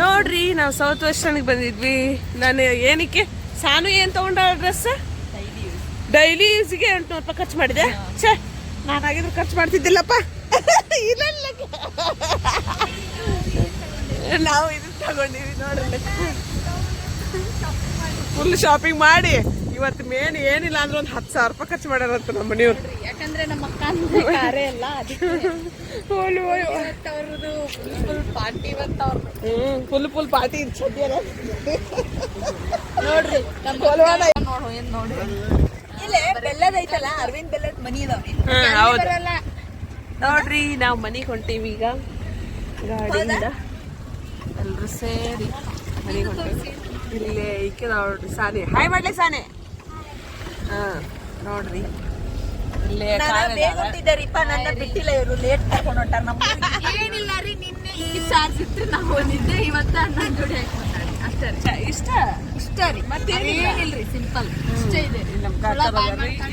ನೋಡ್ರಿ ನಾವು ಸೌತ್ ವೆಸ್ಟರ್ನ್ಗೆ ಬಂದಿದ್ವಿ. ನಾನು ಏನಕ್ಕೆ ಸಾನು ಏನು ತಗೊಂಡ ಡ್ರೆಸ್ ಡೈಲಿ ಯೂಸ್ಗೆ 800 ರೂಪಾಯಿ ಖರ್ಚು ಮಾಡಿದೆ. ಛೇ, ನಾನಾಗಿದ್ರು ಖರ್ಚು ಮಾಡ್ತಿದ್ದಿಲ್ಲಪ್ಪ. ಇಲ್ಲ ನಾವು ಇದನ್ನ ತಗೊಂಡಿವಿ ನೋಡ್ರಿ. ಫುಲ್ ಶಾಪಿಂಗ್ ಮಾಡಿ ಇವತ್ತು ಮೇನ್ ಏನಿಲ್ಲ ಅಂದ್ರೆ ಒಂದು 10,000 ರೂಪಾಯಿ ಖರ್ಚು ಮಾಡ್ಯಾರಂತ ನಮ್ಮ ಮನೆಯವ್ರು. ಯಾಕಂದ್ರೆ ನಮ್ಮ ಅಕ್ಕ ಕಾರೇ ಎಲ್ಲ ಅವ್ರದ್ದು ಫುಲ್ ಪಾರ್ಟಿ ಫುಲ್ ಪಾರ್ಟಿ ನೋಡ್ರಿ. ನೋಡು ಏನ್ ನೋಡಿ ಇಲ್ಲೇ ಬೆಲ್ಲದ ಐತಲ್ಲ, ಅರವಿಂದ್ ಬೆಲ್ಲದ ಮನಿ ಇದಾವೆ. ನೋಡ್ರಿ ನಾವು ಮನೆಗೆ ಹೊಂಟೀವಿ ಈಗ ಗಾಡಿಯಿಂದ ಎಲ್ರು ಸೇರಿ ಮನೆಗೆ ಹೊಂಟೀವಿ. ಇಲ್ಲೇ ಈಕೆ ನೋಡ್ರಿ ಸಾನೆ ಹಾಯ್ ಮಾಡ್ಲಿ ಸಾನೆ. ನೋಡ್ರಿ ಇಲ್ಲೇ ಬೇಗ ನನ್ನ ಬಿಟ್ಟಿಲ್ಲ ಇವರು, ಲೇಟ್ ಕರ್ಕೊಂಡು ಹೊಂಟಾರ. ಏನಿಲ್ಲ ರೀ, ನಿನ್ನೆ ಈ ಚಾರ್ಜ್ ಇತ್ತು ನಾವು ಬಂದಿದ್ದೆ, ಇವತ್ತ ನನ್ನ ಜೋಡಿ ಹಾಕಿ ಅಷ್ಟೇ. ಇಷ್ಟ ರೀ, ಮತ್ತೆ ಏನಿಲ್ರಿ, ಸಿಂಪಲ್ ಇಷ್ಟ ಇದೆ.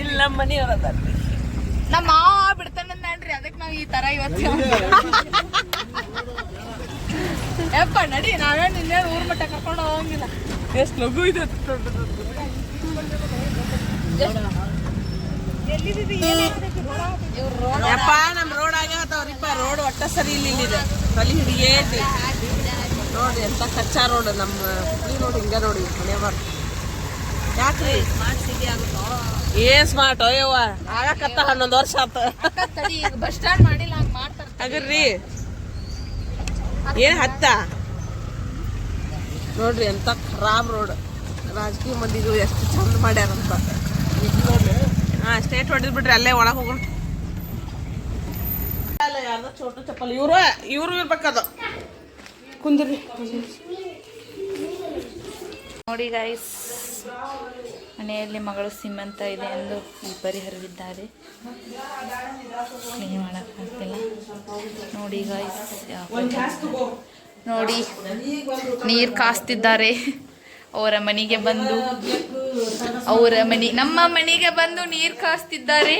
ಇಲ್ಲ ನಮ್ಮ ಮನೆಯವ್ರ ಅದಾರ್ರಿ, ನಮ್ಮ ಮಾವ ಬಿಡ್ತಾನಂದ್ರಿ, ಅದಕ್ಕೆ ನಾವು ಈ ತರ ಇವತ್ತು. ಯಪ್ಪ ನಡಿ, ನಾವೇ ನಿನ್ನೆ ಊರ್ ಮಟ್ಟ ಕರ್ಕೊಂಡು ಹೋಗಂಗಿಲ್ಲ. ಎಷ್ಟು ಲಘು ಇದೆ ಯಪ್ಪ. ನಮ್ ರೋಡ್ ಆಗ್ಯಾವತ್ತವ್ರಿಪ್ಪ, ರೋಡ್ ಒಟ್ಟ ಸರಿ ಇಲ್ಲಿದೆ, ತಲೆ ಹಿಡಿಯೇತಿ ನೋಡಿ. ಎಂತ ಕಚ್ಚಾ ರೋಡ್ ನಮ್ಮ ಹುಬ್ಳಿ ರೋಡ್ ಹಿಂಗ ನೋಡಿ. ಮನೆ ಬರ್ ಯಾಕ್ರಿ ಏನ್ ಸ್ಮಾರ್ಟ್ ಅಯ್ಯವ್ವ, ಆಗಕತ್ತ 11 ವರ್ಷ ಆತ. ಬಸ್ ಸ್ಟಾಂಡ್ ಮಾಡಿಲ್ಲ, ಹಂಗ ಮಾಡ್ತಾರ ಹಾಗರ್ರಿ. ಏನ್ ಹತ್ತ ನೋಡ್ರಿ ಎಂತ ಖರಾಬ್ ರೋಡ್. ರಾಜಕೀಯ ಮಂದಿಗೂ ಎಷ್ಟು ಚಂದ ಮಾಡ್ಯಾರಂತ. ಸ್ಟೇಟ್ ಹೊಡೆದ್ ಬಿಡ್ರಿ, ಅಲ್ಲೇ ಒಳಗೆ ಹೋಗೋಣ. ಯಾರ್ದ ಚೋಟು ಚಪ್ಪಲ್ ಇವ್ರು ಇರ್ಬೇಕದು. ಕುಂದ್ರಿ ನೋಡಿ ಗೈಸ್, ಮನೆಯಲ್ಲಿ ಮಗಳು ಸೀಮಂತ ಇದೆ ಎಂದು ಪರಿಹರಿಸಿದ್ದಾರೆ. ಕ್ಲೀನ್ ಮಾಡೋಕ್ಕಾಗ್ತಿಲ್ಲ ನೋಡಿ ಗೈಸ್. ನೋಡಿ ನೀರು ಕಾಸ್ತಿದ್ದಾರೆ. ಅವರ ಮನೆಗೆ ಬಂದು ನಮ್ಮ ಮನೆಗೆ ಬಂದು ನೀರು ಕಾಸ್ತಿದ್ದಾರೆ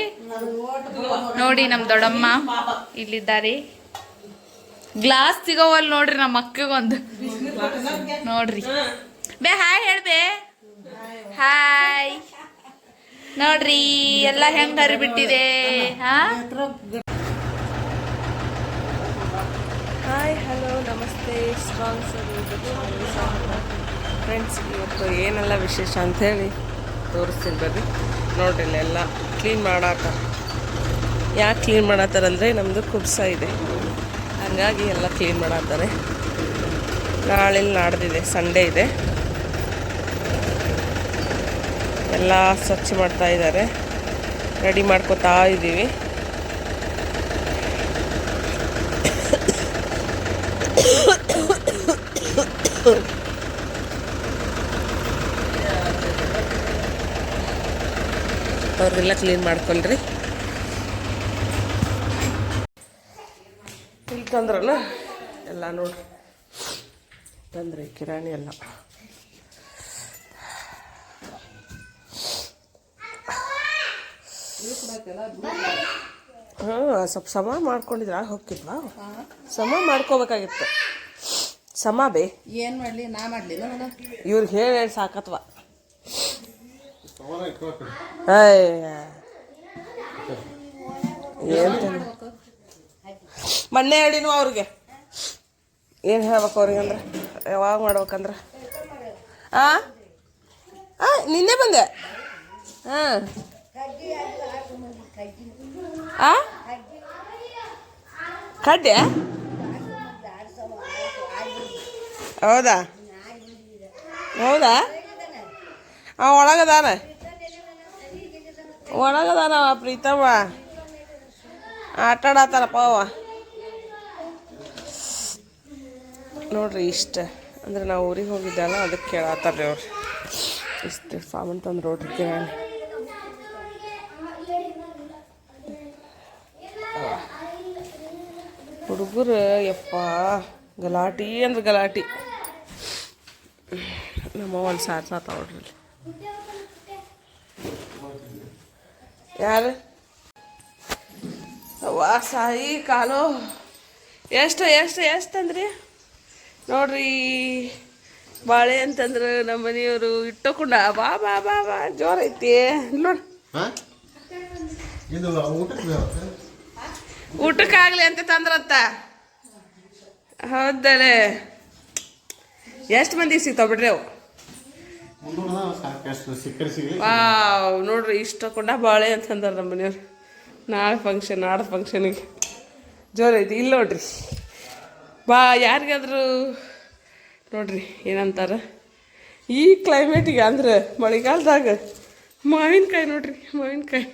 ನೋಡಿ. ನಮ್ಮ ದೊಡ್ಡಮ್ಮ ಇಲ್ಲಿದ್ದಾರೆ. ಗ್ಲಾಸ್ ಸಿಗೋವಲ್ ನೋಡ್ರಿ, ನಮ್ಮ ಅಕ್ಕಗೊಂದು ನೋಡ್ರಿ. ಬೇ ಹಾಯ್ ಹೇಳ್ಬೇ, ಹಾಯ್. ನೋಡ್ರಿ ಎಲ್ಲ ಹೆಂಗ್ ಹರಿಬಿಟ್ಟಿದೆ. ಹಾಯ್, ಹಲೋ, ನಮಸ್ತೆ, ಸ್ಟ್ರಾಂಗ್ ಫ್ರೆಂಡ್ಸ್. ಇವತ್ತು ಏನೆಲ್ಲ ವಿಶೇಷ ಅಂಥೇಳಿ ತೋರಿಸ್ತೀನಿ ಬರ್ರಿ. ನೋಡ್ರಿ ಇಲ್ಲೆಲ್ಲ ಕ್ಲೀನ್ ಮಾಡಾಕ. ಯಾಕೆ ಕ್ಲೀನ್ ಮಾಡತ್ತಾರಂದರೆ ನಮ್ಮದು ಕುಬ್ಸ ಇದೆ, ಹಾಗಾಗಿ ಎಲ್ಲ ಕ್ಲೀನ್ ಮಾಡತ್ತಾರೆ. ನಾಳೆ ನಾಡ್ದಿದೆ, ಸಂಡೇ ಇದೆ, ಎಲ್ಲ ಸ್ವಚ್ಛ ಮಾಡ್ತಾ ಇದ್ದಾರೆ. ರೆಡಿ ಮಾಡ್ಕೋತಾ ಇದ್ದೀವಿ. ಅವ್ರಿಗೆಲ್ಲ ಕ್ಲೀನ್ ಮಾಡ್ಕೊಳ್ರಿ. ಇಲ್ಲಿ ತಂದ್ರಲ್ಲ ಎಲ್ಲ ನೋಡ್ರಿ, ತಂದ್ರಿ ಕಿರಾಣಿ ಎಲ್ಲ. ಸ್ವಲ್ಪ ಸಮ ಮಾಡ್ಕೊಂಡಿದ್ರೆ ಹೋಗಿದ್ವಾ? ಸಮ ಮಾಡ್ಕೋಬೇಕಾಗಿತ್ತು. ಸಮ ಬೇ ಏನ್ ಮಾಡ್ಲಿ, ನಾ ಮಾಡ್ಲಿ ಇವ್ರಿಗೆ ಹೇಳಿ ಸಾಕತ್ವ. ಏನ್ ಮೊನ್ನೆ ಹೇಳಿನು ಅವ್ರಿಗೆ. ಏನು ಹೇಳ್ಬೇಕು ಅವ್ರಿಗೆ ಅಂದ್ರೆ, ಯಾವಾಗ ಮಾಡ್ಬೇಕಂದ್ರೆ ನಿನ್ನೆ ಬಂದೆ. ಕಡ್ಡೆ ಹೌದಾ ಒಳಗದಾನ ಪ್ರೀತಮ್ಮ ಆಟಾಡತ್ತಾನಪ್ಪ ಅವ. ನೋಡ್ರಿ ಇಷ್ಟ ಅಂದ್ರೆ ನಾವು ಊರಿಗೆ ಹೋಗಿದ್ದಲ್ಲ, ಅದಕ್ಕೆ ಕೇಳತ್ತಾರ್ರಿ ಅವ್ರು. ಇಷ್ಟು ಸಾಮಾನು ತಂದು ನೋಡ್ರಿ ಕಿರಾಣಿ. ಹುಡುಗರು ಯಪ್ಪ ಗಲಾಟಿ ಅಂದ್ರೆ ಗಲಾಟಿ. ನಮ್ಮ ಒಂದು ಸಾರ್ಸಾತ ನೋಡ್ರಿ. ಯಾರು ಅವ್ವ ಸಾಯಿ ಕಾಲು ಎಷ್ಟು ಅಂದ್ರಿ? ನೋಡ್ರಿ ಬಾಳೆ ಅಂತಂದ್ರೆ ನಮ್ಮ ಮನೆಯವರು ಇಟ್ಟೋಕೊಂಡ ಬಾ ಬಾ ಬಾ ಬಾ ಜೋರೈತಿ ನೋಡಿ. ಇದು ಊಟಕ್ಕೆ ಊಟಕ್ಕಾಗ್ಲಿ ಅಂತ ತಂದ್ರಂತ. ಹೌದಲೆ ಎಷ್ಟು ಮಂದಿ ಸಿಗ್ತಾವ ಬಿಡ್ರಿ ಅವು. ವಾವ್ ನೋಡ್ರಿ ಇಷ್ಟಕೊಂಡ ಬಾಳೆ ಅಂತಂದಾರ ನಮ್ಮ ಮನೆಯವ್ರು. ನಾಳೆ ಫಂಕ್ಷನ್ ನಾಡ್ದು ಫಂಕ್ಷನಿಗೆ ಜೋರೈತಿ. ಇಲ್ಲಿ ನೋಡ್ರಿ ಬಾ ಯಾರಿಗಾದ್ರು ನೋಡ್ರಿ ಏನಂತಾರ ಈ ಕ್ಲೈಮೇಟಿಗೆ ಅಂದ್ರೆ ಮಳೆಗಾಲದಾಗ ಮಾವಿನಕಾಯಿ ನೋಡ್ರಿ. ಮಾವಿನಕಾಯಿ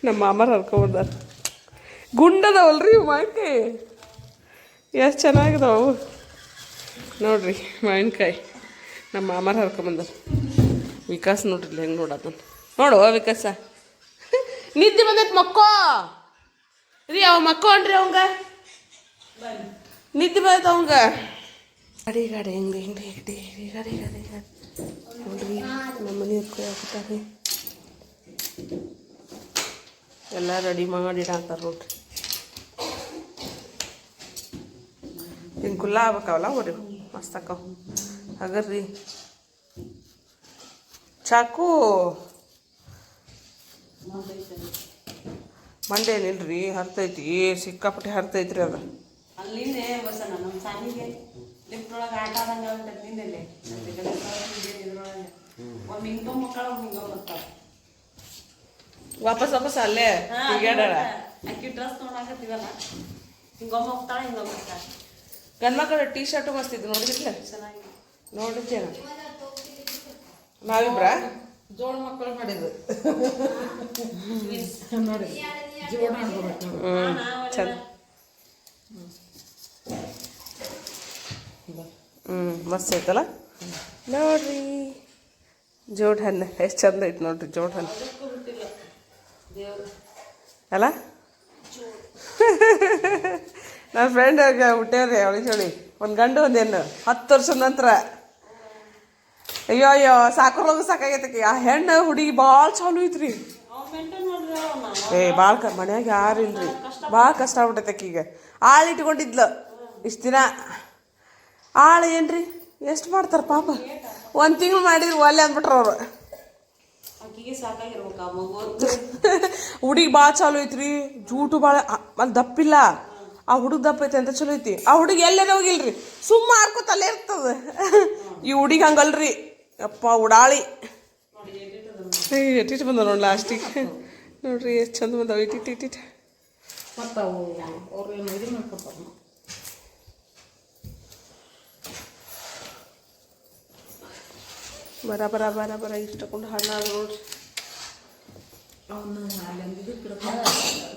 ನಮ್ಮ ಮಾಮಾರು ಹರ್ಕೊಂಬಂದಾರ. ಗುಂಡದವಲ್ರಿ ಮಾವಿನಕಾಯಿ ಎಷ್ಟು ಚೆನ್ನಾಗಿದಾವು ನೋಡ್ರಿ. ಮಾವಿನಕಾಯಿ ನಮ್ಮ ಮಾಮಾರು ಹರ್ಕೊಂಬಂದಾರ. ವಿಕಾಸ್ ನೋಡ್ರಿ ಹೆಂಗೆ ನೋಡತ್ತ ನೋಡು ವಿಕಾಸ ನಿದ್ದೆ ಬಂದೈತೆ ಮಕ್ಕೋ ರೀ. ಅವ ಮಕ್ಕೋ ಅನ್ರಿ ಅವಂಗ ನಿದ್ದೆ ಬಂದೈತೆ ಅವಂಗ. ಗಾಡಿ ಗಾಡಿ ಹೆಂಗೆ ಹೆಂಗೆ ಗಾಡಿ ಗಾಡಿ ಗಾಡಿ ಗಾಡಿ ನೋಡ್ರಿ ನಮ್ಮ ಮನೆಯವ್ರು ಕೈ ಹಾಕ್ತಾರೆ. ಎಲ್ಲ ರೆಡಿ ಮಾಡಿ ಇಡಾಕ್ತಾರೆ ನೋಡ್ರಿ. ಹಿಂಗೆ ಕುಲ್ಲ ಆಗ್ಬೇಕಾವಲ್ಲ ಹೋರಿ ಮಸ್ತ್ ಅಕ್ಕವು ಹಗರ್ರಿ. ಚಾಕು ಮಂಡೆ ಏನಿಲ್ರಿ ಹರ್ತೈತಿ ಸಿಕ್ಕಾಪಟ್ಟೆ ಹರ್ತೈತ್ರಿ ಅದು. ಅಲ್ಲಿಂದೇ ಬಸಣ್ಣ ನಮ್ಮ ಸಾನಿಗೆ ಲಿಫ್ಟ್ ಒಳಗೆ ಆಟ ಆದಂಗೆ ಆಗ್ಬಿಟ್ಟೈತೆ ನಿನ್ನೆಲೆ ಇದ್ರೊಳಗೆ ಒಮ್ಮೆ ಹಿಂಗ ಮಕ್ಕಳು ಹಿಂಗ ಬರ್ತಾವ. ವಾಪಸ್ ವಾಪಸ್ ಅಲ್ಲೇ ತಿರ್ಗ್ಯಾಡಾಳ. ಅಕ್ಕಿ ಡ್ರೆಸ್ ನೋಡಾಕತ್ತೀವಲ್ಲ ಹಿಂಗೊಮ್ಮೆ ಹೋಗ್ತಾಳೆ ಹಿಂಗೊಮ್ಮೆ ಹೋಗ್ತಾಳೆ. ಗಂಡ್ಮಕ್ಳು ಟೀ ಶರ್ಟು ಮಸ್ತ್ ಇದ್ದು ನೋಡಿದ್ರಲ್ಲ ಚೆನ್ನಾಗಿ ನೋಡಿದ್ದೇನ ನಾವಿಬ್ರ ಜೋಡ ಮಕ್ಕಳು ಮಾಡಿದ್ರು ನೋಡಿ ಚಂದ. ಮಸ್ತ್ ಐತಲ್ಲ ನೋಡ್ರಿ. ಜೋಡ್ ಹಣ್ಣು ಎಷ್ಟು ಚಂದ ಐತೆ ನೋಡ್ರಿ ಜೋಡ್ ಹಣ್ಣು ಅಲ್ಲ. ನನ್ನ ಫ್ರೆಂಡ್ ಹುಟ್ಟೇವ್ರಿ ಅವಳಿಗೆ ಹೇಳಿ ಒಂದು ಗಂಡು ಒಂದು ಹೆಣ್ಣು 10 ವರ್ಷದ ನಂತರ. ಅಯ್ಯೋ ಅಯ್ಯೋ ಸಾಕೋರ್ಲೋಗು ಸಾಕಾಗೈತಕಿ. ಆ ಹೆಣ್ಣು ಹುಡುಗಿ ಭಾಳ ಚಾಲು ಐತ್ರಿ. ಭಾಳ ಮನ್ಯಾಗ ಯಾರು ಇಲ್ರಿ ಭಾಳ ಕಷ್ಟ ಆಗ್ಬಿಟ್ಟೈತೆ ಈಗ. ಆಳು ಇಟ್ಕೊಂಡಿದ್ಲು ಇಷ್ಟು ದಿನ. ಆಳು ಏನ್ರಿ ಎಷ್ಟು ಮಾಡ್ತಾರೆ ಪಾಪ. 1 ತಿಂಗಳು ಮಾಡಿದ್ರು ಒಲ್ಲೆ ಅಂದ್ಬಿಟ್ರು ಅವರು. ಅಕ್ಕಿಗೆ ಸಾಕಾಗಿರ್ಬೇಕು ಆ ಮಗು. ಹುಡುಗಿ ಭಾಳ ಚಾಲು ಐತ್ರಿ. ಜೂಟು ಭಾಳ ಅಲ್ಲಿ ದಪ್ಪಿಲ್ಲ. ಆ ಹುಡುಗ ದಪ್ಪ ಐತೆ ಅಂತ ಚಲೋ ಐತಿ. ಆ ಹುಡುಗಿ ಎಲ್ಲೇನೇ ಹೋಗಿಲ್ರಿ ಸುಮ್ಮ ಹಾರ್ಕೋತಲ್ಲೇ ಇರ್ತದ. ಈ ಹುಡುಗಿ ಹಂಗಲ್ರಿ ಅಪ್ಪ ಉಡಾಳಿ. ಎಟ್ಟಿಟ್ಟು ಬಂದ ನೋಡಿ ಲಾಸ್ಟಿಗೆ ನೋಡ್ರಿ ಎಷ್ಟು ಚಂದ ಬಂದಾವ ಇಟ್ಟಿಟ್ಟು. ಮತ್ತು ಅವು ಅವ್ರು ಏನು ಇದು ಮಾಡ್ಕೊತಾರೆ. ಬರ ಬರ ಬರ ಬರ ಇಷ್ಟಕೊಂಡು ಹಣ್ಣಾದ ನೋಡ್ರಿ. ಅವನ್ನ ಅಲ್ಲಿಂದ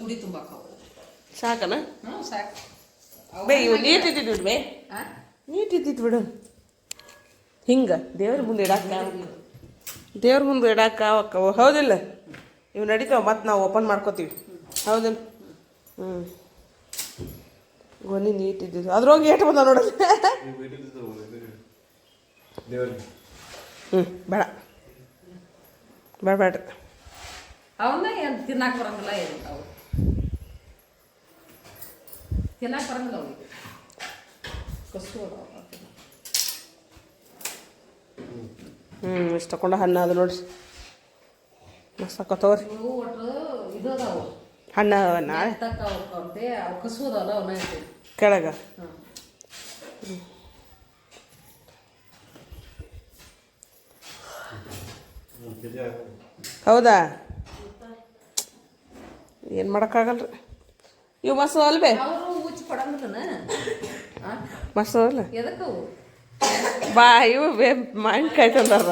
ಉಡಿ ತುಂಬಾಕವು ಸಾಕನ ಸಾಕು. ಬೇ ಇವು ನೀಟ್ ಇದ್ದಿದ್ದು ಬಿಡು. ಬೇ ನೀಟ್ ಇದ್ದಿದ್ದು ಬಿಡು. ಹಿಂಗೆ ದೇವ್ರ ಮುಂದೆ ಇಡಾಕ ದೇವ್ರ ಮುಂದೆ ಇಡಾಕ ಅಕ್ಕವು ಹೌದಿಲ್ಲ. ಇವು ನಡೀತಾವ ಮತ್ತು ನಾವು ಓಪನ್ ಮಾಡ್ಕೋತೀವಿ ಹೌದಿಲ್ಲ. ಗೊನಿ ನೀಟ್ ಇದ್ದಿದ್ದು ಅದ್ರೋಗಿ ಏಟು ಬಂದ ನೋಡೋದು. ಬೇಡ ಬೇಡ ಬೇಡ್ರಿ. ಅವನ್ನ ಏನು ತಿನ್ನಕ್ಕೆ ಬರಂಗಿಲ್ಲ ಏನು ಅವು ತಿನ್ನಕ್ಕೆ ಬರಂಗಿಲ್ಲ ಅವ್ರಿಗೆ ಕಸು ಇಷ್ಟು ತಗೊಂಡು ಹಣ್ಣು ಅದು ನೋಡ್ರಿ ಮಸ್ತ್ ಹಾಕೋತವ್ರಿ. ಇವು ಒಟ್ಟು ಇದು ಅದಾವು ಹಣ್ಣು ನಾಳೆ ತಕ್ಕ ಅವ್ರದ್ದೇ ಅವು ಕಸು ಅದಾವಲ್ಲ ಅವನ್ನ ಐತಿ ಕೆಳಗೆ. ಹೌದಾ ಏನು ಮಾಡೋಕ್ಕಾಗಲ್ರಿ. ಇವು ಮಸ್ತ್ ಅಲ್ವೇ ಅವರು ಉಚ್ಚಿ ಕೊಡಂಗಿಲ್ಲನ ಮಸ್ತ್ ಅಲ್ಲ. ಎದಕ್ಕವು ಬಾ ಇವು ಮಾವಿನಕಾಯಿ ತಂದಾರ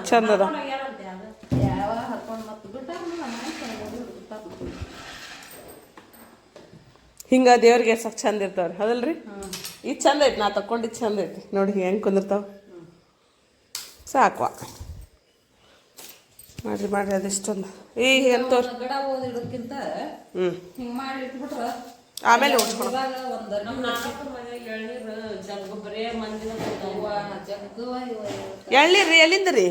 ಚಂದ ಅದ. ಯಾವ ಹಾಕೊಂಡು ಮತ್ತು ಬಿಟ್ಟ ಹಿಂಗೆ ದೇವ್ರಿಗೆ ಎಸಕ್ ಚಂದ ಇರ್ತಾವ್ರಿ ಹೌದಲ್ರಿ. ಇದು ಚಂದ ಐತಿ ನಾ ತಕೊಂಡಿದ್ದು ಚಂದ ಐತಿ ನೋಡಿ ಹೆಂಗೆ ಕುಂದಿರ್ತಾವ ಸಾಕ್ವಾ. ಮಾಡ್ರಿ ಮಾಡ್ರಿ ಅದೆಷ್ಟೊಂದು ಈಗ ಎಂತವ್ರಿ ಗಿಡ ಓದಿ ಇಡೋಕ್ಕಿಂತ ಹಿಂಗೆ ಮಾಡಿ ಇಟ್ಬಿಟ್ರೆ ಆಮೇಲೆ ಓಡಿಸ್ಕೊಳ. ಎಳ್ನೀರು ಎಲ್ಲಿಂದ ರೀ?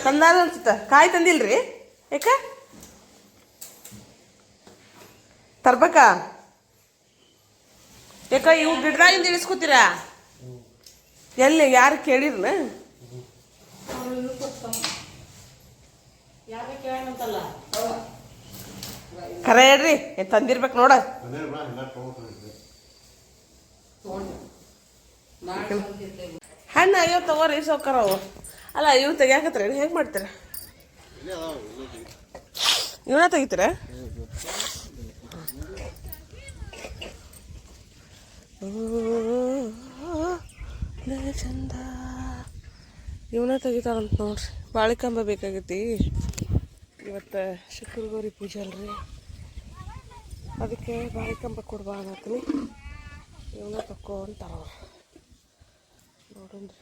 ತಂದಾರ ಅನ್ಸುತ್ತ ಕಾಯಿ ತಂದಿಲ್ರಿ ಯಾಕ ತರ್ಬೇಕಾ ಯಾಕ ಇವು ಗಿಡದಾಗಿಂದ ಇಳಿಸ್ಕೊತೀರಾ ಎಲ್ಲಿ ಯಾರು ಕೇಳಿರ್ನ ಖರೆ ಹೇಳ್ರಿ ಏನ್ ತಂದಿರ್ಬೇಕು ನೋಡ ಹಣ್ಣು ಅಯ್ಯೋ ತಗೋರಿ ಸೌಕರವು ಅಲ್ಲ ಇವು ತೆಗಿಯಾಕತ್ರಿ ಹೆಂಗೆ ಮಾಡ್ತೀರ ಇವನ್ನ ತೆಗಿತೀರ ಚಂದ ಇವನ್ನ ತೆಗಿತಾರಂತ ನೋಡ್ರಿ ಬಾಳಿಕಂಬ ಬೇಕಾಗೈತಿ ಇವತ್ತು ಶುಕ್ರಗೌರಿ ಪೂಜೆ ಅಲ್ರಿ ಅದಕ್ಕೆ ಬಾಳಿಕಂಬ ಕೊಡ್ಬಾ ಅನ್ನತ್ತೀನಿ ಇವನ್ನ ತಕ್ಕೋ ಅಂತಾರವ್ರು ನೋಡೋಣ್ರಿ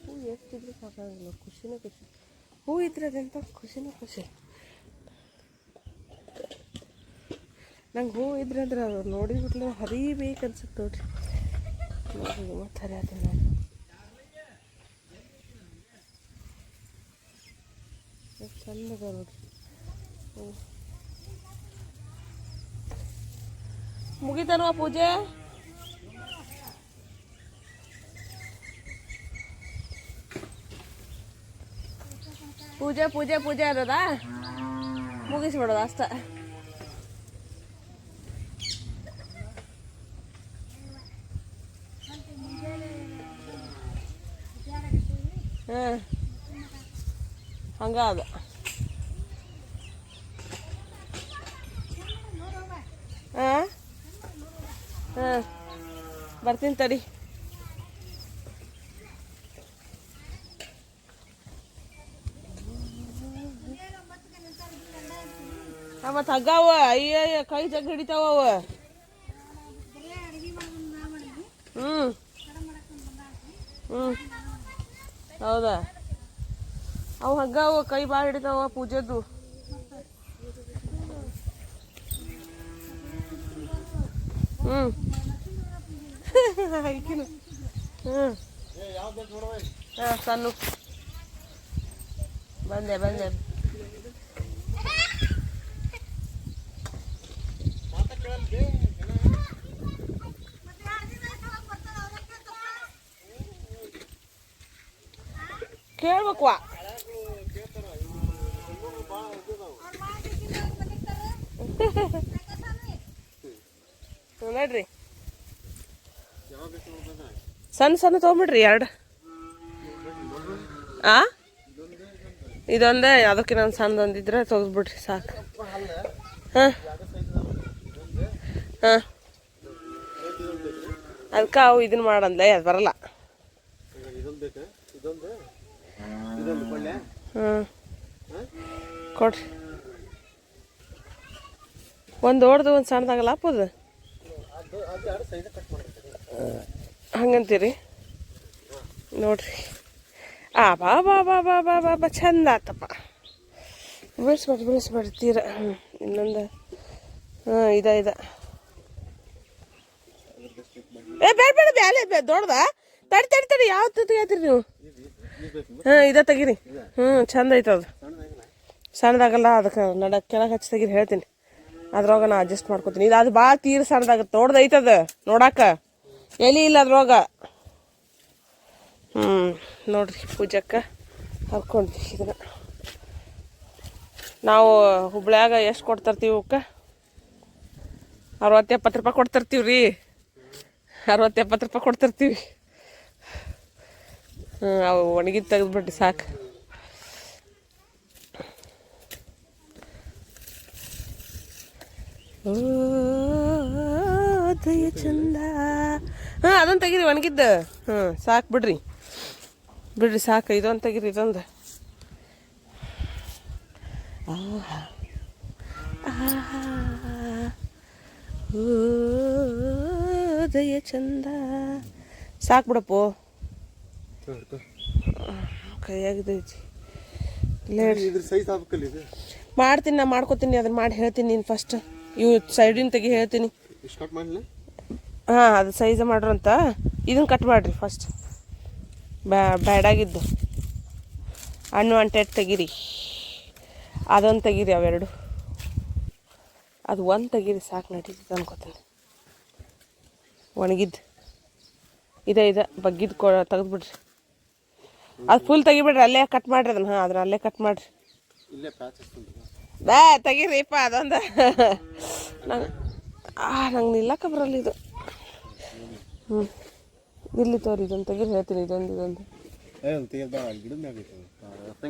ಹೂ ಎಷ್ಟಿದ್ರು ಸಾಕಾಗಿಲ್ಲ ಖುಷಿನೇ ಖುಷಿ ಹೂ ಇದ್ರೆ ಅದೆಂತ ಖುಷಿನೇ ಖುಷಿ ನಂಗೆ ಹೂ ಇದ್ರೆ ಅಂದ್ರೆ ಅದು ನೋಡಿಬಿಟ್ಲೆ ಹರಿಬೇಕು ಅನ್ಸುತ್ತೆ ನೋಡ್ರಿ ನೋಡ್ರಿ ಮತ್ತೆ ಹರಿಯಾತೀನಿ ನಾನು ಎಷ್ಟು ಚಂದ ಅದ ನೋಡ್ರಿ ಹ್ಞೂ ಮುಗಿತಾನೋ ಪೂಜೆ ಪೂಜೆ ಪೂಜೆ ಪೂಜೆ ಅನ್ನೋದಾ ಮುಗಿಸ್ಬಿಡೋದು ಅಷ್ಟ ಹಾಂ ಹಂಗ ಅದ ಹಾಂ ಹಾಂ ಬರ್ತೀನಿ ತಡಿ ಮತ್ತು ಹಗ್ಗಾವ ಅಯ್ಯ ಕೈ ಜಗ್ ಹಿಡಿತಾವ ಅವ ಹ್ಞೂ ಹ್ಞೂ ಹೌದಾ ಅವು ಹಗ್ಗಾವ ಕೈ ಭಾಳ ಹಿಡಿತಾವ ಪೂಜೆದ್ದು ಹ್ಞೂ ಐಕಿನ ಹ್ಞೂ ಹಾಂ ಸಣ್ಣ ಬಂದೆ ಬಂದೆ ಕೇಳ್ಬೇಕು ನೋಡ್ರಿ ಸಣ್ಣ ಸಣ್ಣ ತೊಗೊಂಬಿಡ್ರಿ ಎರಡು ಆ ಇದೊಂದೇ ಅದಕ್ಕೆ ನಾನು ಸಣ್ಣದೊಂದಿದ್ರೆ ತೆಗೆದ್ಬಿಡ್ರಿ ಸಾಕು ಹಾಂ ಹಾಂ ಅದಕ್ಕೆ ಅವು ಇದನ್ನ ಮಾಡಂದ್ಲೆ ಅದು ಬರಲ್ಲ ಹ್ಞೂ ಕೊಡ್ರಿ ಒಂದು ದೊಡ್ಡದು ಒಂದು ಸಣ್ಣದಾಗಲ್ಲ ಅಪ್ಪದು ಹಂಗಂತೀರಿ ನೋಡ್ರಿ ಬಾ ಬಾ ಬಾ ಬಾ ಬಾ ಬಾ ಬಾ ಚಂದ ಆತಪ್ಪ ಬಿಡಿಸ್ಬೇಡ್ರಿ ತೀರ ಹ್ಞೂ ಇನ್ನೊಂದು ಹಾಂ ಇದೆ ಏ ಬೇಡ ಬ್ಯಾಲೆ ದೊಡ್ಡದ ತಡಿ ಯಾವ್ದು ತೆಗಿತೀರಿ ನೀವು ಹಾಂ ಇದ ತೆಗೀರಿ ಹ್ಞೂ ಚಂದ ಐತದು ಸಣ್ಣದಾಗಲ್ಲ ಅದಕ್ಕೆ ಕೆಳಗೆ ಹಚ್ಚಿ ತೆಗೀರಿ ಹೇಳ್ತೀನಿ ಅದ್ರೊಳಗೆ ನಾ ಅಡ್ಜಸ್ಟ್ ಮಾಡ್ಕೊತೀನಿ ಇದು ಅದು ಭಾಳ ತೀರ ಸಣ್ಣದಾಗತ್ತೆ ದೊಡ್ಡದೈತದ ನೋಡಾಕ ಎಲಿ ಇಲ್ಲ ಅದ್ರೊಳಗೆ ಹ್ಞೂ ನೋಡ್ರಿ ಪೂಜಕ್ಕೆ ಹರ್ಕೊಂಡ್ವಿ ಇದನ್ನ ನಾವು ಹುಬ್ಳ್ಯಾಗ ಎಷ್ಟು ಕೊಡ್ತರ್ತೀವಿ ಅವಕ್ಕೆ 60-70 ರೂಪಾಯಿ ಕೊಡ್ತಿರ್ತೀವಿ ರೀ 60-70 ರೂಪಾಯಿ ಕೊಡ್ತಿರ್ತೀವಿ ಅವು ಒಣಗಿದ್ದು ತೆಗೆದ್ಬಿಟ್ರಿ ಸಾಕು ದಯ ಚಂದ ಹಾಂ ಅದೊಂದು ತೆಗೀರಿ ಒಣಗಿದ್ದು ಸಾಕು ಬಿಡ್ರಿ ಸಾಕು ಇದೊಂದು ತೆಗೀರಿ ಇದೊಂದು ದಯ ಚಂದ ಸಾಕು ಬಿಡಪ್ಪು ಕೈಯಾಗಿದೈತಿ ಮಾಡ್ತೀನಿ ನಾ ಮಾಡ್ಕೊತೀನಿ ಅದನ್ನ ಮಾಡಿ ಹೇಳ್ತೀನಿ ನೀನು ಫಸ್ಟ್ ಇವು ಸೈಡಿನ ತೆಗಿ ಹೇಳ್ತೀನಿ ಹಾಂ ಅದು ಸೈಜ್ ಮಾಡ್ರಂತ ಇದನ್ನ ಕಟ್ ಮಾಡಿರಿ ಫಸ್ಟ್ ಬ್ಯಾಡಾಗಿದ್ದು ಅನ್ವಾಂಟೆಡ್ ತೆಗೀರಿ, ಅದೊಂದು ತೆಗೀರಿ, ಅವೆರಡು. ಅದು ಒಂದು ತೆಗೀರಿ ಸಾಕು, ನಡೀತದೆ ಅನ್ಕೋತೀನಿ. ಒಣಗಿದ್ದು ಇದೆ ಬಗ್ಗಿದ್ದು ತೆಗೆದ್ಬಿಡ್ರಿ. ಅದು ಫುಲ್ ತೆಗಿಬಿಡ್ರಿ, ಅಲ್ಲೇ ಕಟ್ ಮಾಡಿರಿ ಅದನ್ನು. ಹಾಂ, ಅದನ್ನ ಅಲ್ಲೇ ಕಟ್ ಮಾಡಿರಿ. ಬಾ ತೆಗೀರಿಪ್ಪ ಅದೊಂದು. ನಂಗೆ ನಿಲ್ಲಕ್ಕ ಬರಲ್ಲ ಇದು. ಇಲ್ಲಿ ತೋರಿ, ಇದೊಂದು ತೆಗೀರಿ, ಹೇಳ್ತೀನಿ. ಇದೊಂದು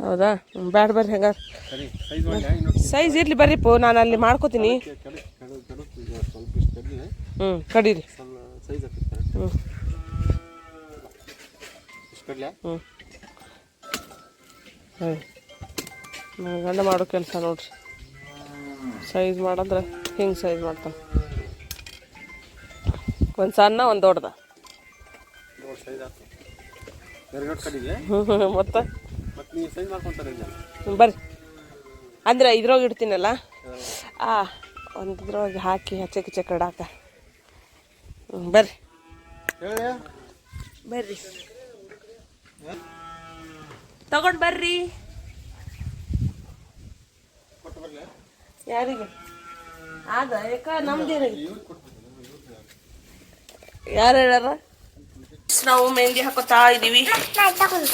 ಹೌದಾ? ಬ್ಯಾಡ ಬರ್ರಿ. ಹಂಗಾರೆ ಸೈಜ್ ಇರಲಿ ಬರ್ರಿಪ್ಪು, ನಾನು ಅಲ್ಲಿ ಮಾಡ್ಕೋತೀನಿ. ಕಡೀರಿ. ಗಂಡ ಮಾಡೋ ಕೆಲಸ ನೋಡ್ರಿ. ಸೈಜ್ ಮಾಡಿದ್ರೆ ಹಿಂಗೆ ಸೈಜ್ ಮಾಡ್ತಾನೆ. ಒಂದು ಸಣ್ಣ, ಒಂದು ದೊಡ್ಡದ. ಮತ್ತೆ ಬರ್ರಿ ಅಂದ್ರೆ ಇದ್ರೊಳಗೆ ಇಡ್ತೀನಲ್ಲ, ಒಂದು ಇದ್ರೊಳಗೆ ಹಾಕಿ ಹಚ್ಚೆ ಕಡಾಕ. ಬರ್ರಿ ಬರ್ರಿ ತಗೊಂಡು ಬರ್ರಿ. ಯಾರಿಗೆ ಅದ ಯಾಕ ನಮ್ದೇನ ಯಾರು ಹೇಳ್ಯಾರ? ನಾವು ಮೆಹಂದಿ ಹಾಕೋತಾ ಇದೀವಿ,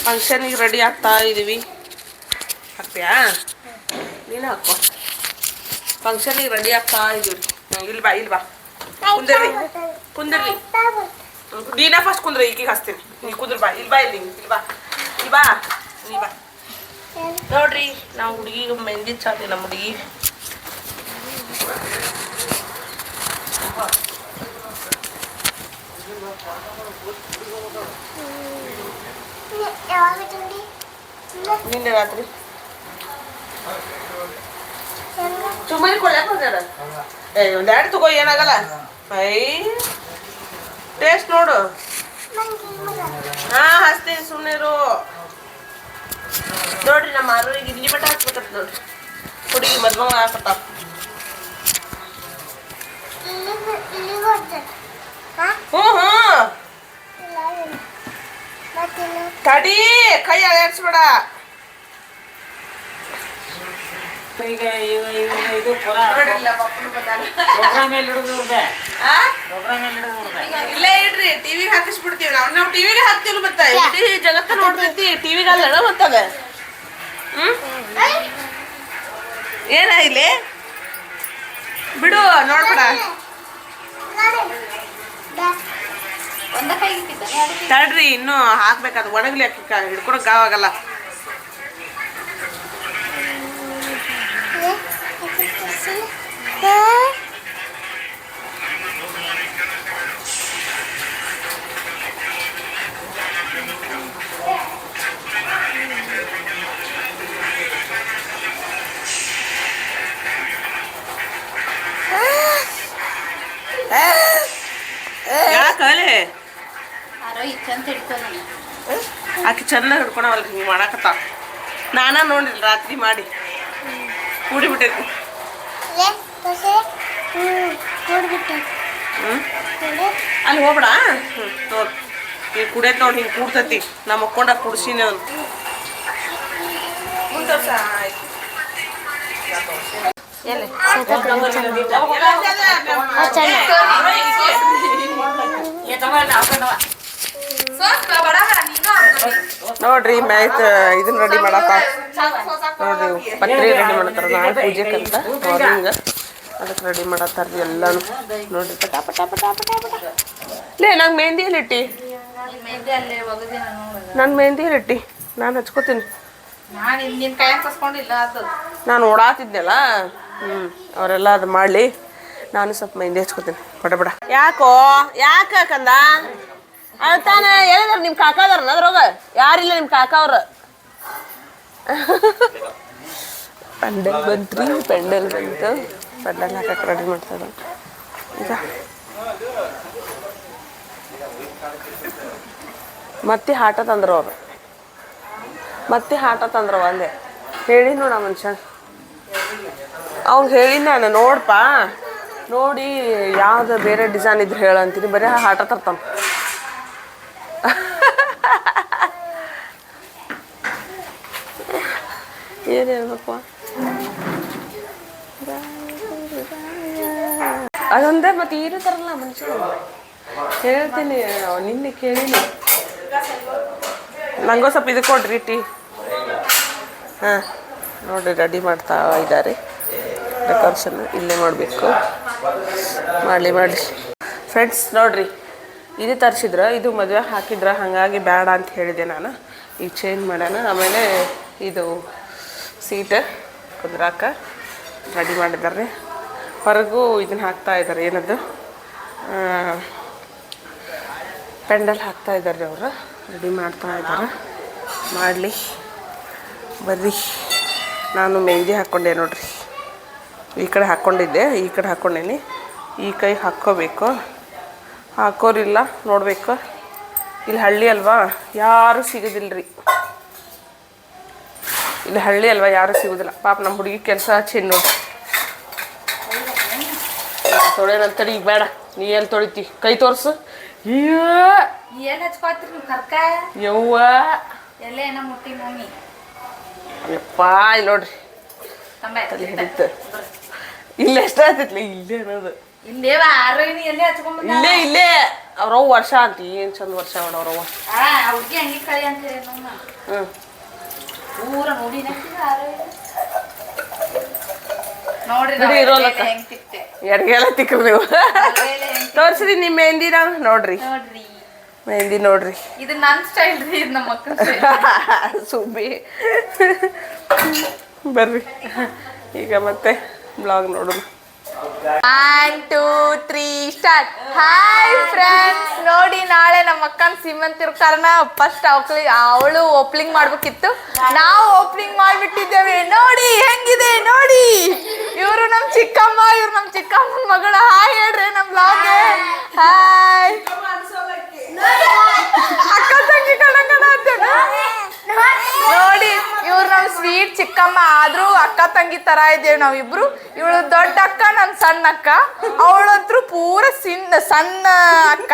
ಫಂಕ್ಷನಿಗೆ ರೆಡಿ ಆಗ್ತಾ ಇದೀವಿ. ಹಾಕ್ತೀಯಾ? ನೀನು ಹಾಕೋ. ಫಂಕ್ಷನಿಗೆ ರೆಡಿ ಆಗ್ತಾ ಇದೀವಿ. ಇಲ್ಲಿ ಬಾ ಕುಂದ್ರಿ. ನೀನ ಫಸ್ಟ್ ಕುಂದ್ರೆ, ಈಗೀಗ ಹಚ್ತೀನಿ. ನೀ ಕುಂದ್ರ ಬಾ, ಇಲ್ಲಿ ಬಾ. ನೋಡ್ರಿ, ನಾವು ಹುಡುಗಿಗೆ ಮೆಹಂದಿ ಚಾಲಿ. ನಮ್ಮ ಹುಡುಗಿ ನಿನ್ನೆ ರಾತ್ರಿ ಸುಮ್ಮನೆ ಕೊಡ್ಯಾಕ ಹೋಗ್ಯಾರ. ಒಂದು ಎರಡು ತಗೋ, ಏನಾಗಲ್ಲ. ಟೇಸ್ಟ್ ನೋಡು. ಹಚ್ತೀನಿ, ಸುಮ್ಮನೆ ಇರು. ನೋಡ್ರಿ, ನಮ್ಮ ಆರೋಗ್ಯ ಇಲ್ಲಿ ಬಟ್ಟ ಹಚ್ಬೇಕಂತ ನೋಡ್ರಿ. ಹುಡುಗಿ ಮದ್ವೆ ಹಾಕತ್ತಾವ. ತಡಿ, ಕೈ ಅಲ್ಲಾಡ್ಸ್ಬೇಡ. ಇಲ್ಲೇ ಇಡ್ರಿ, ಟಿವಿಗೆ ಹಾಕಿಸ್ಬಿಡ್ತೀವಿ. ನಾವು ಟಿವಿಗೆ ಹಾಕ್ತಿವಿ. ಮತ್ತೆ ಇಡೀ ಜಗತ್ತ ನೋಡ್ತೈತಿ, ಟಿವಿಗೆ ಅಲ್ಲ ಮತ್ತದ. ಏನ ಇಲ್ಲಿ ಬಿಡು, ನೋಡ್ಬೇಡ. ತಡ್ರಿ, ಇನ್ನೂ ಹಾಕ್ಬೇಕಾದ ಒಣಗ್ಲಿ. ಹಿಡ್ಕೊಳಕ್ ಆವಾಗಲ್ಲ. ಯಾಕಲೆ ಆಕಿ ಚೆನ್ನಾಗಿ ಹಿಡ್ಕೊಳವಲ್ರಿ, ಹಿಂಗೆ ಮಾಡಾಕತ್ತಾವ. ನಾನ ನೋಡಿಲ್ಲ, ರಾತ್ರಿ ಮಾಡಿ ಕೂಡಿಬಿಟ್ಟೈತಿ. ಅಲ್ಲಿ ಹೋಗ್ಬೇಡ. ನೋಡ್, ಈಗ ಕುಡಿಯತ್ ನೋಡಿ, ಹಿಂಗೆ ಕೂಡ್ತೈತಿ. ನಾ ಮಕ್ಕೊಂಡ ಕುಡ್ಸಿನ ನೋಡ್ರಿ. ಇದನ್ನ ರೆಡಿ ಮಾಡತ್ತ ನೋಡ್ರಿ, ಪತ್ರಿ ರೆಡಿ ಮಾಡತ್ತಾರ ನಾಳೆ ಪೂಜೆಕಂತ. ಮಾರ್ನಿಂಗ್ ಅದಕ್ಕೆ ರೆಡಿ ಮಾಡತ್ತಾರ್ರಿ ಎಲ್ಲಾನು. ನೋಡ್ರಿ, ಪಟ ಪಟ ಪಟ ಪಟ ಪಟ. ಲೇ, ನಂಗೆ ಮೆಹಂದಿ ಎಲ್ಲಿಟ್ಟಿ? ನನ್ನ ಮೆಹಂದಿ ಎಲ್ಲಿಟ್ಟಿ? ನಾನು ಹಚ್ಕೋತೀನಿ. ನಾನು ಓಡಾತಿದ್ನಲ್ಲ, ಅವರೆಲ್ಲ ಅದು ಮಾಡಲಿ. ನಾನು ಸ್ವಲ್ಪ ಮೆಹಂದಿ ಹಚ್ಕೋತೀನಿ. ಬಡ ಯಾಕೆ ಕಂದ ತಾನ ಹೇಳಿದಾರ ನಿಮ್ಮ ಕಾಕಾದಾರ ಅದ್ರಾಗ? ಯಾರಿಲ್ಲ ನಿಮ್ಮ ಕಾಕ ಅವ್ರ. ಪೆಂಡಲ್ ಬಂತ್ರಿ, ಪೆಂಡಲ್ ಬಂತು. ಪೆಂಡಲ್ ಹಾಕಕ್ಕೆ ರೆಡಿ ಮಾಡ್ತದ. ಈಗ ಮತ್ತೆ ಹಾಟ ತಂದ್ರು ಅವ್ರು. ಮತ್ತೆ ಹಾಟ ತಂದ್ರವ ಅಂದೆ. ಹೇಳಿ ನೋಡ ಮನುಷ್ಯ, ಅವ್ನು ಹೇಳಿ ನಾನು ನೋಡಪ್ಪ, ನೋಡಿ ಯಾವ್ದು ಬೇರೆ ಡಿಸೈನ್ ಇದ್ರೆ ಹೇಳಂತೀನಿ. ಬರೀ ಹಾಟ ತರ್ತಾನ. ಏನು ಹೇಳ್ಬೇಕು ಅದೊಂದೇ ಮತ್ತೆ ಏನು ತರಲ್ಲ ಮನುಷ್ಯ ಹೇಳ್ತೀನಿ ನಿನ್ನೆ ಕೇಳೀನಿ ನಂಗೂ ಸ್ವಲ್ಪ ಇದು ಕೊಡ್ರಿ ಟೀ ಹಾಂ ನೋಡಿರಿ ರೆಡಿ ಮಾಡ್ತಾ ಇದ್ದಾರೆ ಡೆಕೋರೇಷನ್ ಇಲ್ಲೇ ಮಾಡಬೇಕು ಮಾಡಲಿ ಫ್ರೆಂಡ್ಸ್ ನೋಡಿರಿ ಇದು ತರಿಸಿದ್ರ ಇದು ಮದುವೆ ಹಾಕಿದ್ರ ಹಾಗಾಗಿ ಬೇಡ ಅಂತ ಹೇಳಿದೆ ನಾನು ಈಗ ಚೇಂಜ್ ಮಾಡೋಣ ಆಮೇಲೆ ಇದು ಸೀಟ್ ಕುಂದ್ರಾಕ ರೆಡಿ ಮಾಡಿದ್ದಾರೆ ಹೊರಗೂ ಇದನ್ನು ಹಾಕ್ತಾ ಇದ್ದಾರೆ ಏನದು ಪೆಂಡಲ್ ಹಾಕ್ತಾ ಇದ್ದಾರೆ ಅವರು ರೆಡಿ ಮಾಡ್ತಾ ಇದ್ದಾರೆ ಮಾಡಲಿ ಬರ್ರಿ ನಾನು ಮೆಹಂದಿ ಹಾಕ್ಕೊಂಡೆ ನೋಡ್ರಿ ಈ ಕಡೆ ಹಾಕ್ಕೊಂಡಿದ್ದೆ ಈ ಕಡೆ ಹಾಕ್ಕೊಂಡೇನಿ ಈ ಕೈ ಹಾಕ್ಕೋಬೇಕು ಹಾಕೋರಿಲ್ಲ ನೋಡಬೇಕು ಇಲ್ಲಿ ಹಳ್ಳಿ ಅಲ್ವಾ ಯಾರೂ ಸಿಗೋದಿಲ್ಲ ಇಲ್ಲಿ ಹಳ್ಳಿ ಅಲ್ವಾ ಯಾರೂ ಸಿಗೋದಿಲ್ಲ ಪಾಪ ನಮ್ಮ ಹುಡುಗಿ ಕೆಲಸ ಹಚ್ಚಿ ನೋಡ್ರಿ ತೊಳೆನಂತಡಿ ಈಗ ಬೇಡ ನೀ ಎಲ್ಲಿ ತೊಳಿತಿ ಕೈ ತೋರಿಸು ಏನ್ ಹಚ್ಕೋತ್ರಿ ನೀವು ಕರ್ಕ ಯವ್ವ ಎಲ್ಲ ಏನ ಮುಟ್ಟಿ ಮಮ್ಮಿ ಯಪ್ಪ ಇಲ್ಲಿ ನೋಡ್ರಿ ತಲೆ ಹಿಡಿತು ಇಲ್ಲ ಎಷ್ಟ ಆಗ್ತೈತ್ಲಿ ಇಲ್ಲೇ ಅನ್ನೋದು ಇಲ್ಲೇವ ಆರೋಗ್ಯ ಎಲ್ಲೇ ಹಚ್ಕೊಂಡ್ ಇಲ್ಲೇ ಅವ್ರವ್ ವರ್ಷ ಅಂತ ಏನು ಚಂದ ವರ್ಷ ಅವ್ರವ್ವ ಅವ್ರಿಗೆ ಹಂಗಿ ಕಳಿ ಅಂತ ಹೇಳಿ ಹ್ಞೂ ಪೂರ ನೋಡಿ ನೋಡ್ರಿ ಬಿಡಿ ಇರೋಲ್ಲಕ್ಕ ಹೆಂಗ್ ತಿಕ್ತೆ ಎಡ್ಗೆಲ್ಲ ತಿಕ್ಕ್ರಿ ನೀವು ತೋರಿಸ್ರಿ ನಿಮ್ಮ ಮೆಹಂದಿನ ನೋಡ್ರಿ ನೋಡ್ರಿ ಮೆಹಂದಿ ನೋಡ್ರಿ ಇದು ನನ್ ಸ್ಟೈಲ್ ರೀ ಇದು ನಮ್ಮ ಮಕ್ಕಳ ಸ್ಟೈಲ್ ಸುಬ್ಬಿ ಬರ್ರಿ ಈಗ ಮತ್ತೆ ಬ್ಲಾಗ್ ನೋಡೋಣ 1 2 3 ಸ್ಟಾರ್ಟ್ ಹಾಯ್ ಫ್ರೆಂಡ್ಸ್ ನೋಡಿ ನಾಳೆ ನಮ್ಮ ಅಕ್ಕನ ಸೀಮಂತಿರ ಕಾರಣ ಫಸ್ಟ್ ಅವಳು ಓಪನಿಂಗ್ ಮಾಡ್ಬೇಕಿತ್ತು ನಾವು ಓಪನಿಂಗ್ ಮಾಡ್ಬಿಟ್ಟಿದ್ದೇವೆ ನೋಡಿ ಹೆಂಗಿದೆ ನೋಡಿ ಇವರು ನಮ್ಮ ಚಿಕ್ಕಮ್ಮ ಇವ್ರು ನಮ್ಮ ಚಿಕ್ಕಮ್ಮನ ಮಗಳ ಹಾಯ್ ಹೇಳ್ರಿ ನಮ್ಮ ಬ್ಲಾಗ್ಗೆ ಹಾಯ್ ಅಕ್ಕ ತಂಗಿ ನೋಡಿ ಇವ್ರು ನಮ್ಮ ಸ್ವೀಟ್ ಚಿಕ್ಕಮ್ಮ ಆದ್ರೂ ಅಕ್ಕ ತಂಗಿ ತರ ಇದ್ದೇವೆ ನಾವಿಬ್ರು ಇವಳು ದೊಡ್ಡ ಅಕ್ಕ ನನ್ ಸಣ್ಣ ಅಕ್ಕ ಅವಳಂತ್ರು ಪೂರ ಸಣ್ಣ ಅಕ್ಕ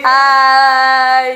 ಹಾಯ್